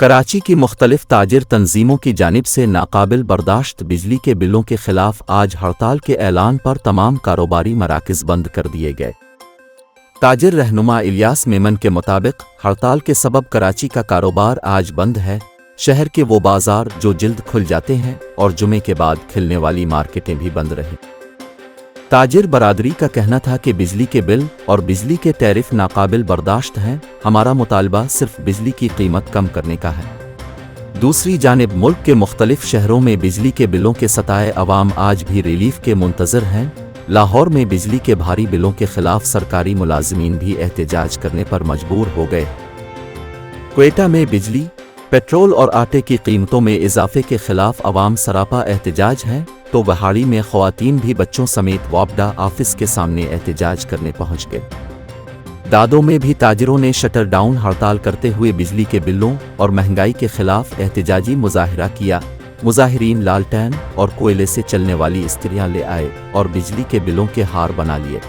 कराची की मुख्तलिफ ताजिर तंजीमों की जानिब से नाकाबिल बर्दाश्त बिजली के बिलों के खिलाफ आज हड़ताल के ऐलान पर तमाम कारोबारी मराकज़ बंद कर दिए गए। ताजिर रहनुमा इलियास मेमन के मुताबिक हड़ताल के सबब कराची का कारोबार आज बंद है। शहर के वो बाजार जो जल्द खुल जाते हैं और जुमे के बाद खिलने वाली मार्केटें भी बंद रहीं। ताजिर बरादरी का कहना था कि बिजली के बिल और बिजली के टैरिफ नाकाबिल बर्दाश्त हैं। हमारा मुतालबा सिर्फ बिजली की कीमत कम करने का है। दूसरी जानिब मुल्क के मुख्तलिफ शहरों में बिजली के बिलों के सताए अवाम आज भी रिलीफ के मुंतज़र हैं। लाहौर में बिजली के भारी बिलों के खिलाफ सरकारी मुलाजिमीन भी एहतजाज करने पर मजबूर हो गए। क्वेटा में बिजली, पेट्रोल और आटे की कीमतों में इजाफे के खिलाफ अवाम सरापा एहतजाज हैं, तो वहाड़ी में ख़वातीन भी बच्चों समेत वापडा ऑफिस के सामने एहतजाज करने पहुंच गए। दादों में भी ताजिरों ने शटर डाउन हड़ताल करते हुए बिजली के बिलों और महंगाई के खिलाफ एहतजाजी मुजाहिरा किया। मुजाहिरीन लालटेन और कोयले से चलने वाली इस्त्रियां ले आए और बिजली के बिलों के हार बना लिए।